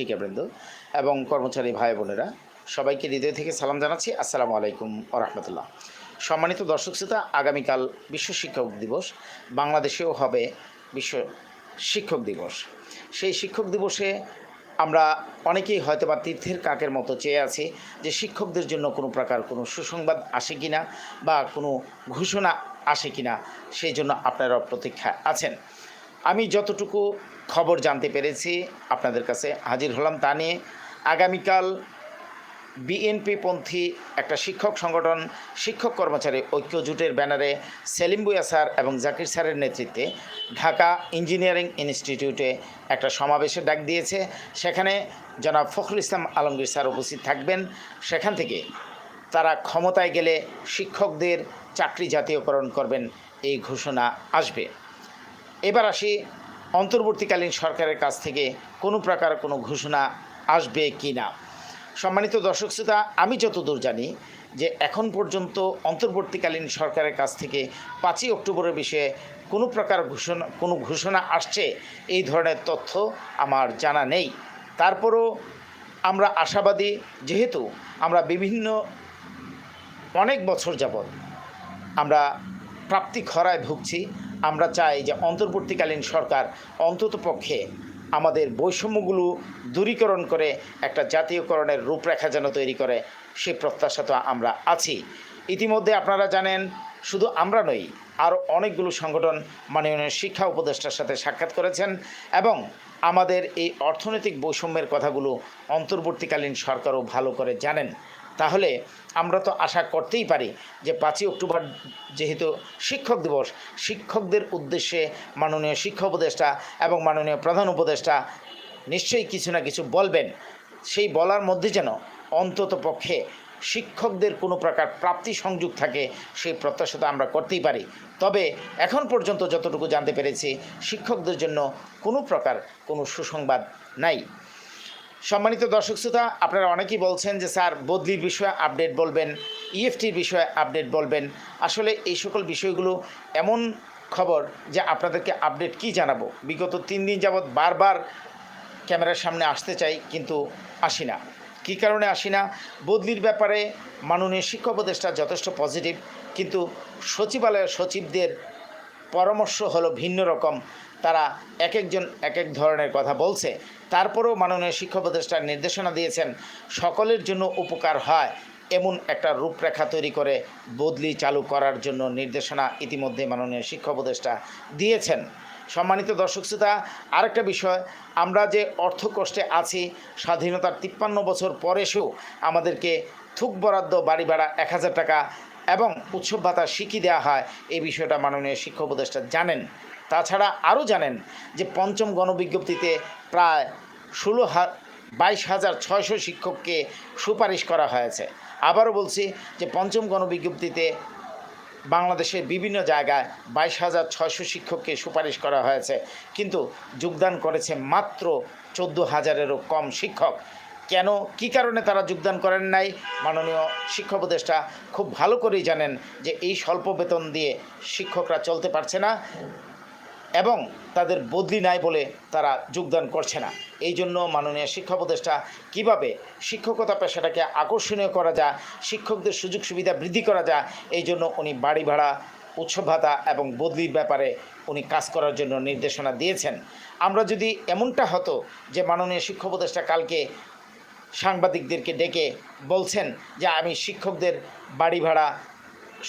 শিক্ষিকাবৃন্দ এবং কর্মচারী ভাই বোনেরা সবাইকে হৃদয় থেকে সালাম জানাচ্ছি। আসসালামু আলাইকুম ওয়া রাহমাতুল্লাহ। সম্মানিত দর্শক শ্রোতা, আগামীকাল বিশ্ব শিক্ষক দিবস, বাংলাদেশেও হবে বিশ্ব শিক্ষক দিবস। সেই শিক্ষক দিবসে আমরা অনেকেই হয়তোবা তীর্থের কাকের মতো চেয়ে আছি যে শিক্ষকদের জন্য কোনো প্রকার কোনো সুসংবাদ আসে কিনা বা কোনো ঘোষণা আসে কিনা, সেই জন্য আপনারা প্রতীক্ষায় আছেন। আমি যতটুকু খবর জানতে পেরেছি আপনাদের কাছে হাজির হলাম তা নিয়ে। আগামীকাল বিএনপিপন্থী একটা শিক্ষক সংগঠন শিক্ষক কর্মচারী ঐক্য জোটের ব্যানারে সেলিম ভূঁইয়া স্যার এবং জাকির স্যারের নেতৃত্বে ঢাকা ইঞ্জিনিয়ারিং ইনস্টিটিউটে একটা সমাবেশের ডাক দিয়েছে। সেখানে জনাব ফখরুল ইসলাম আলমগীর স্যার উপস্থিত থাকবেন। সেখান থেকে তারা ক্ষমতায় গেলে শিক্ষকদের চাকরি জাতীয়করণ করবেন, এই ঘোষণা আসবে। এবার আসি অন্তর্বর্তীকালীন সরকারের কাছ থেকে কোনো প্রকার কোনো ঘোষণা আসবে কি না। সম্মানিত দর্শক শ্রোতা, আমি যতদূর জানি যে এখন পর্যন্ত অন্তর্বর্তীকালীন সরকারের কাছ থেকে 5ই অক্টোবরের বিষয়ে কোনো প্রকার ঘোষণা আসছে এই ধরনের তথ্য আমার জানা নেই। তারপরও আমরা আশাবাদী, যেহেতু আমরা অনেক বছর যাবৎ আমরা প্রাপ্তি খরায় ভুগছি। আমরা চাই যে অন্তর্বর্তীকালীন সরকার অন্ততপক্ষে আমাদের বৈষম্যগুলো দূরীকরণ করে একটা জাতীয়করণের রূপরেখা যেন তৈরি করে, সে প্রত্যাশা তো আমরা আছি। ইতিমধ্যে আপনারা জানেন, শুধু আমরা নই, আরও অনেকগুলো সংগঠন মাননীয় শিক্ষা উপদেষ্টার সাথে সাক্ষাৎ করেছেন এবং আমাদের এই অর্থনৈতিক বৈষম্যের কথাগুলো অন্তর্বর্তীকালীন সরকারও ভালো করে জানেন। তাহলে আমরা তো আশা করতেই পারি যে 5ই অক্টোবর যেহেতু শিক্ষক দিবস, শিক্ষকদের উদ্দেশ্যে মাননীয় শিক্ষা উপদেষ্টা এবং মাননীয় প্রধান উপদেষ্টা নিশ্চয়ই কিছু না কিছু বলবেন। সেই বলার মধ্যে যেন অন্তত পক্ষে শিক্ষকদের কোনো প্রকার প্রাপ্তি সংযোগ থাকে, সেই প্রত্যাশা তো আমরা করতেই পারি। তবে এখন পর্যন্ত যতটুকু জানতে পেরেছি, শিক্ষকদের জন্য কোনো প্রকার কোনো সুসংবাদ নাই। সম্মানিত দর্শক শ্রোতা, আপনারা অনেকেই বলছেন যে স্যার বদলির বিষয়ে আপডেট বলবেন, ইএফটির বিষয়ে আপডেট বলবেন। আসলে এই সকল বিষয়গুলো এমন খবর যে আপনাদেরকে আপডেট কি জানাবো। বিগত 3 দিন যাবৎ বারবার ক্যামেরার সামনে আসতে চাই, কিন্তু আসি না। কী কারণে আসি না? বদলির ব্যাপারে মাননীয় শিক্ষা উপদেষ্টা যথেষ্ট পজিটিভ, কিন্তু সচিবালয়ের সচিবদের পরামর্শ হলো ভিন্ন রকম। তারা এক একজন এক এক ধরনের কথা বলছে। তারপরেও মাননীয় শিক্ষা উপদেষ্টার নির্দেশনা দিয়েছেন সকলের জন্য উপকার হয় এমন একটা রূপরেখা তৈরি করে বদলি চালু করার জন্য নির্দেশনা ইতিমধ্যে মাননীয় শিক্ষা উপদেষ্টা দিয়েছেন। সম্মানিত দর্শক শ্রোতা, আরেকটা বিষয়, আমরা যে অর্থ কষ্টে আছি, স্বাধীনতার 53 বছর পরে এসেও আমাদেরকে থুক বরাদ্দ বাড়ি ভাড়া 1000 টাকা এবং উৎসব ভাতা শিখিয়ে দেওয়া হয়, এই বিষয়টা মাননীয় শিক্ষা উপদেষ্টা জানেন। তাছাড়া আরও জানেন যে পঞ্চম গণবিজ্ঞপ্তিতে প্রায় 22,600 শিক্ষককে সুপারিশ করা হয়েছে। আবারও বলছি যে পঞ্চম গণবিজ্ঞপ্তিতে বাংলাদেশের বিভিন্ন জায়গায় 22,600 শিক্ষককে সুপারিশ করা হয়েছে, কিন্তু যোগদান করেছে মাত্র 14,000-এরও কম শিক্ষক। কেন, কী কারণে তারা যোগদান করেন নাই, মাননীয় শিক্ষা উপদেষ্টা খুব ভালো করেই জানেন যে এই স্বল্প বেতন দিয়ে শিক্ষকরা চলতে পারছে না এবং তাদের বদলি নাই বলে তারা যোগদান করছে না। এই জন্য মাননীয় শিক্ষা উপদেষ্টা কীভাবে শিক্ষকতা পেশাটাকে আকর্ষণীয় করা যায়, শিক্ষকদের সুযোগ সুবিধা বৃদ্ধি করা যায়, এই জন্য উনি বাড়ি ভাড়া, উৎসব ভাতা এবং বদলির ব্যাপারে উনি কাজ করার জন্য নির্দেশনা দিয়েছেন। আমরা যদি এমনটা হতো যে মাননীয় শিক্ষা উপদেষ্টা কালকে সাংবাদিকদেরকে ডেকে বলছেন যে আমি শিক্ষকদের বাড়ি ভাড়া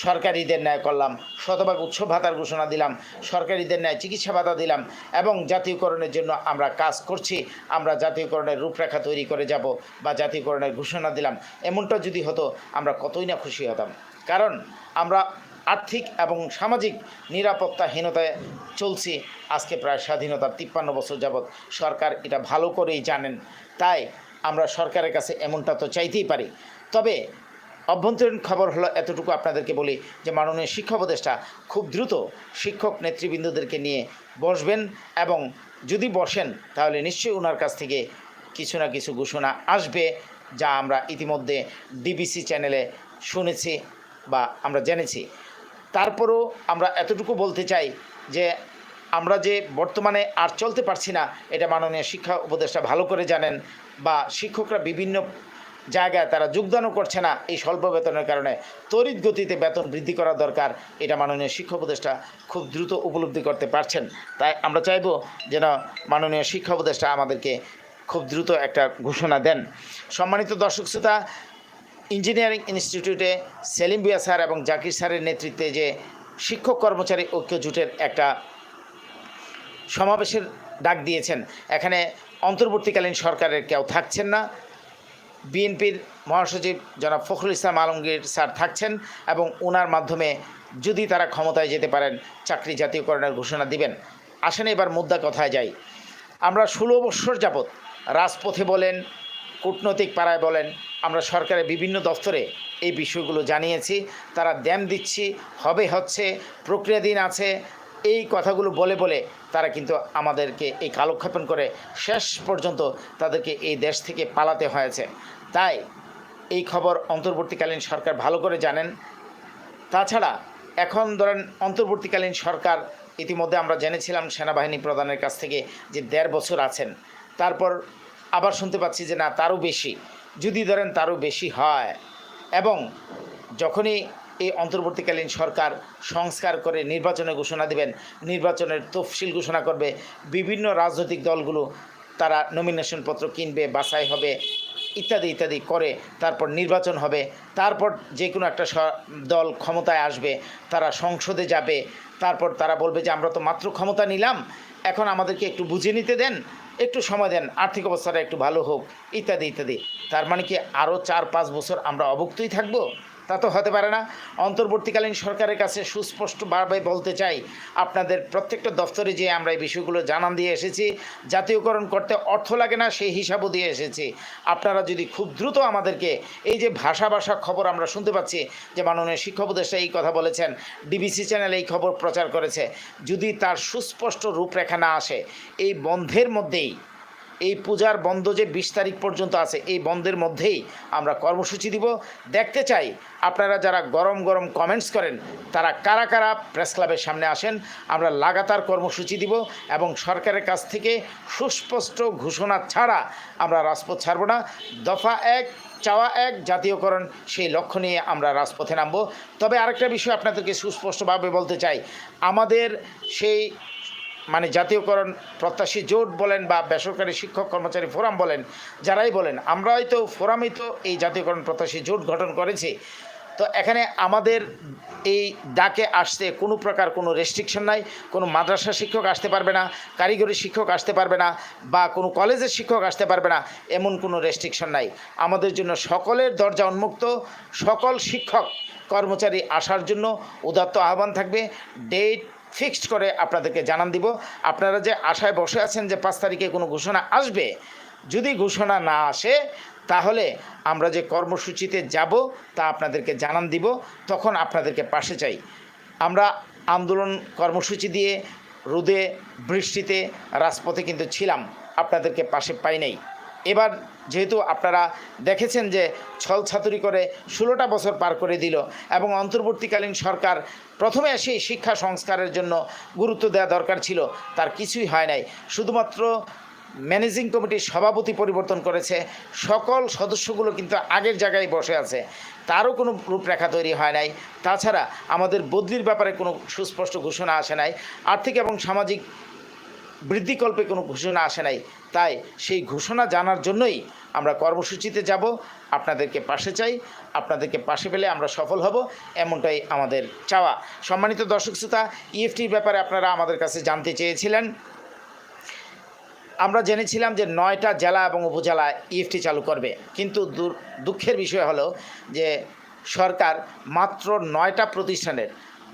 সরকারিদের ন্যায় করলাম, শতভাগ উৎসব ভাতার ঘোষণা দিলাম, সরকারিদের ন্যায় চিকিৎসা ভাতা দিলাম এবং জাতীয়করণের জন্য আমরা কাজ করছি, আমরা জাতীয়করণের রূপরেখা তৈরি করে যাব বা জাতীয়করণের ঘোষণা দিলাম, এমনটা যদি হতো আমরা কতই না খুশি হতাম। কারণ আমরা আর্থিক এবং সামাজিক নিরাপত্তাহীনতায় চলছি আজকে প্রায় স্বাধীনতার 53 বছর যাবৎ। সরকার এটা ভালো করেই জানেন, তাই আমরা সরকারের কাছে এমনটা তো চাইতেই পারি। তবে অভ্যন্তরীণ খবর হলো এতটুকু আপনাদেরকে বলি যে মাননীয় শিক্ষা উপদেষ্টা খুব দ্রুত শিক্ষক নেতৃবৃন্দদেরকে নিয়ে বসবেন এবং যদি বসেন তাহলে নিশ্চয়ই ওনার কাছ থেকে কিছু না কিছু ঘোষণা আসবে, যা আমরা ইতিমধ্যে ডিবিসি চ্যানেলে শুনেছি বা আমরা জেনেছি। তারপরও আমরা এতটুকু বলতে চাই যে আমরা যে বর্তমানে আর চলতে পারছি না এটা মাননীয় শিক্ষা উপদেষ্টা ভালো করে জানেন, বা শিক্ষকরা বিভিন্ন জায়গায় তারা যোগদানও করছে না এই স্বল্প বেতনের কারণে। তড়িৎ গতিতে বেতন বৃদ্ধি করা দরকার, এটা মাননীয় শিক্ষা উপদেষ্টা খুব দ্রুত উপলব্ধি করতে পারছেন। তাই আমরা চাইব যেন মাননীয় শিক্ষা উপদেষ্টা আমাদেরকে খুব দ্রুত একটা ঘোষণা দেন। সম্মানিত দর্শক শ্রোতা, ইঞ্জিনিয়ারিং ইনস্টিটিউটে সেলিম ভুঁইয়া স্যার এবং জাকির স্যারের নেতৃত্বে যে শিক্ষক কর্মচারী ঐক্য জোটের একটা সমাবেশের ডাক দিয়েছেন, এখানে অন্তর্বর্তীকালীন সরকারের কেউ থাকছেন না। বিএনপির মহাসচিব জনাব ফখরুল ইসলাম আলমগীর স্যার থাকছেন এবং ওনার মাধ্যমে যদি তারা ক্ষমতায় যেতে পারেন চাকরি জাতীয়করণের ঘোষণা দিবেন। আসেন এবার মুদ্রা কথায় যাই। আমরা 16 বছর যাবৎ রাজপথে বলেন, কূটনৈতিক পাড়ায় বলেন, আমরা সরকারের বিভিন্ন দফতরে এই বিষয়গুলো জানিয়েছি। তারা দ্যাম দিচ্ছি, হচ্ছে, প্রক্রিয়াধীন আছে, এই কথাগুলো বলে বলে তারা কিন্তু আমাদেরকে এই কালক্ষেপণ করে শেষ পর্যন্ত তাদেরকে এই দেশ থেকে পালাতে হয়েছে। তাই এই খবর অন্তর্বর্তীকালীন সরকার ভালো করে জানেন। তাছাড়া এখন ধরেন অন্তর্বর্তীকালীন সরকার ইতিমধ্যে আমরা জেনেছিলাম সেনাবাহিনী প্রধানের কাছ থেকে যে 1.5 বছর আছেন, তারপর আবার শুনতে পাচ্ছি যে না তারও বেশি। যদি ধরেন তারও বেশি হয় এবং যখনই এই অন্তর্বর্তীকালীন সরকার সংস্কার করে নির্বাচনের ঘোষণা দেবেন, নির্বাচনের তফসিল ঘোষণা করবে, বিভিন্ন রাজনৈতিক দলগুলো তারা নমিনেশনপত্র কিনবে, বাছাই হবে, ইত্যাদি ইত্যাদি করে তারপর নির্বাচন হবে, তারপর যে কোনো একটা দল ক্ষমতায় আসবে, তারা সংসদে যাবে, তারপর তারা বলবে যে আমরা তো মাত্র ক্ষমতা নিলাম, এখন আমাদেরকে একটু বুঝে নিতে দেন, একটু সময় দেন, আর্থিক অবস্থাটা একটু ভালো হোক, ইত্যাদি ইত্যাদি। তার মানে কি আরও 4-5 বছর আমরা অভুক্তই থাকবো? তা তো হতে পারে না। অন্তর্বর্তীকালীন সরকারের কাছে সুস্পষ্টভাবে বলতে চাই, আপনাদের প্রত্যেকটা দফতরে যে আমরা এই বিষয়গুলো জানান দিয়ে এসেছি, জাতীয়করণ করতে অর্থ লাগে না সেই হিসাবও দিয়ে এসেছি। আপনারা যদি খুব দ্রুত আমাদেরকে এই যে ভাষা খবর আমরা শুনতে পাচ্ছি যে মাননীয় শিক্ষা উপদেষ্টা এই কথা বলেছেন, ডিবিসি চ্যানেল এই খবর প্রচার করেছে, যদি তার সুস্পষ্ট রূপরেখা না আসে, এই বন্ধের মধ্যেই, এই পূজার বন্ধ যে 20 তারিখ পর্যন্ত আছে, এই বন্ধের মধ্যেই আমরা কর্মসূচি দিব। দেখতে চাই আপনারা যারা গরম গরম কমেন্টস করেন তারা কারা কারা প্রেস ক্লাবের সামনে আসেন। আমরা লাগাতার কর্মসূচি দিব এবং সরকারের কাছ থেকে সুস্পষ্ট ঘোষণা ছাড়া আমরা রাজপথ ছাড়ব না। দফা 1 চাওয়া 1 জাতীয়করণ, সেই লক্ষ্য নিয়ে আমরা রাজপথে নামব। তবে আরেকটা বিষয় আপনাদেরকে সুস্পষ্টভাবে বলতে চাই, আমাদের সেই জাতীয়করণ প্রত্যাশী জোট বলেন বা বেসরকারি শিক্ষক কর্মচারী ফোরাম বলেন, যারাই বলেন, আমরাই তো ফোরামই তো এই জাতীয়করণ প্রত্যাশী জোট গঠন করেছি। তো এখানে আমাদের এই ডাকে আসতে কোনো প্রকার কোনো রেস্ট্রিকশন নাই। কোনো মাদ্রাসা শিক্ষক আসতে পারবে না, কারিগরি শিক্ষক আসতে পারবে না, বা কোনো কলেজের শিক্ষক আসতে পারবে না, এমন কোনো রেস্ট্রিকশন নাই। আমাদের জন্য সকলের দরজা উন্মুক্ত। সকল শিক্ষক কর্মচারী আসার জন্য উদাত্ত আহ্বান থাকবে। ডেট ফিক্সড করে আপনাদেরকে জানান দিব। আপনারা যে আশায় বসে আছেন যে 5 তারিখে কোনো ঘোষণা আসবে, যদি ঘোষণা না আসে তাহলে আমরা যে কর্মসূচিতে যাব তা আপনাদেরকে জানান দিব, তখন আপনাদেরকে পাশে চাই। আমরা আন্দোলন কর্মসূচি দিয়ে রোদে বৃষ্টিতে রাজপথে কিন্তু ছিলাম, আপনাদেরকে পাশে পাই নাই। এবার যেহেতু আপনারা দেখেছেন যে ছলছাতুরি করে 16টা বছর পার করে দিল এবং অন্তর্বর্তীকালীন সরকার প্রথমে এসেই শিক্ষা সংস্কারের জন্য গুরুত্ব দেওয়া দরকার ছিল, তার কিছুই হয় নাই। শুধুমাত্র ম্যানেজিং কমিটির সভাপতি পরিবর্তন করেছে, সকল সদস্যগুলো কিন্তু আগের জায়গায় বসে আছে, তারও কোনো রূপরেখা তৈরি হয় নাই। তাছাড়া আমাদের বদলির ব্যাপারে কোনো সুস্পষ্ট ঘোষণা আসে নাই, আর্থিক এবং সামাজিক বৃদ্ধিকল্পে কোনো ঘোষণা আসে নাই। তাই সেই ঘোষণা জানার জন্যই আমরা কর্মসূচিতে যাব। আপনাদেরকে পাশে চাই, আপনাদেরকে পাশে পেলে আমরা সফল হব, এমনটাই আমাদের চাওয়া। সম্মানিত দর্শক শ্রোতা, ইএফটির ব্যাপারে আপনারা আমাদের কাছে জানতে চেয়েছিলেন। আমরা জেনেছিলাম যে 9টা জেলা এবং উপজেলায় ইএফটি চালু করবে, কিন্তু দুঃখের বিষয় হলো যে সরকার মাত্র 9টা প্রতিষ্ঠানের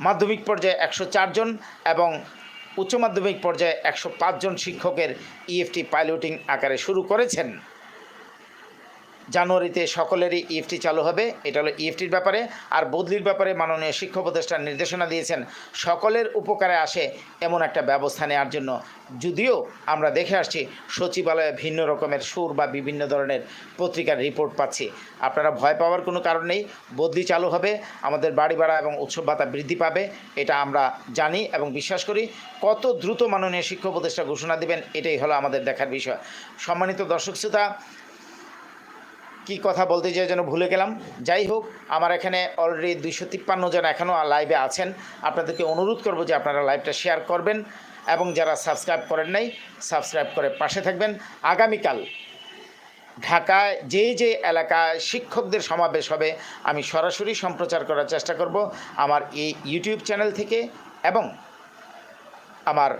মাধ্যমিক পর্যায়ে 104 জন এবং উচ্চ মাধ্যমিক পর্যায়ে 105 জন শিক্ষকের ইএফটি পাইলটিং আকারে শুরু করেছেন। জানুয়ারিতে সকলেরই ইএফটি চালু হবে। এটা হলো ইএফটির ব্যাপারে। আর বদলির ব্যাপারে মাননীয় শিক্ষা উপদেষ্টার নির্দেশনা দিয়েছেন সকলের উপকারে আসে এমন একটা ব্যবস্থা নেওয়ার জন্য। যদিও আমরা দেখে আসছি সচিবালয়ে ভিন্ন রকমের সুর বা বিভিন্ন ধরনের পত্রিকার রিপোর্ট পাচ্ছি। আপনারা ভয় পাওয়ার কোনো কারণ নেই। বদলি চালু হবে, আমাদের বাড়ি ভাড়া এবং উৎসব ভাতা বৃদ্ধি পাবে, এটা আমরা জানি এবং বিশ্বাস করি। কত দ্রুত মাননীয় শিক্ষা উপদেষ্টা ঘোষণা দেবেন এটাই হলো আমাদের দেখার বিষয়। সম্মানিত দর্শক শ্রোতা, কী কথা বলতে যেয়ে যেন ভুলে গেলাম। যাই হোক, আমার এখানে অলরেডি 253 জন এখনও লাইভে আছেন। আপনাদেরকে অনুরোধ করব যে আপনারা লাইভটা শেয়ার করবেন এবং যারা সাবস্ক্রাইব করেন নাই সাবস্ক্রাইব করে পাশে থাকবেন। আগামীকাল ঢাকায় যে এলাকায় শিক্ষকদের সমাবেশ হবে আমি সরাসরি সম্প্রচার করার চেষ্টা করব আমার এই ইউটিউব চ্যানেল থেকে এবং আমার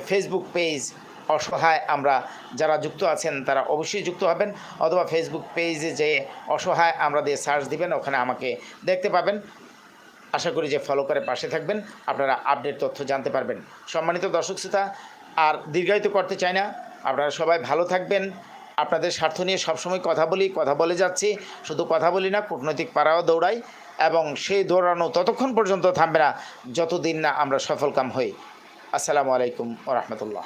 ফেসবুক পেজ অসহায় আমরা যারা যুক্ত আছেন তারা অবশ্যই যুক্ত হবেন, অথবা ফেসবুক পেজে যে অসহায় আমরা দিয়ে সার্চ দিবেন, ওখানে আমাকে দেখতে পাবেন। আশা করি যে ফলো করে পাশে থাকবেন, আপনারা আপডেট তথ্য জানতে পারবেন। সম্মানিত দর্শক শ্রোতা, আর দীর্ঘায়িত করতে চাই না, আপনারা সবাই ভালো থাকবেন। আপনাদের স্বার্থ নিয়ে সবসময় কথা বলে যাচ্ছি। শুধু কথা বলি না, কূটনৈতিক পাড়াও দৌড়াই, এবং সেই দৌড়ানো ততক্ষণ পর্যন্ত থামবে না যতদিন না আমরা সফলকাম হই। আসসালামু আলাইকুম ওয়া রাহমাতুল্লাহ।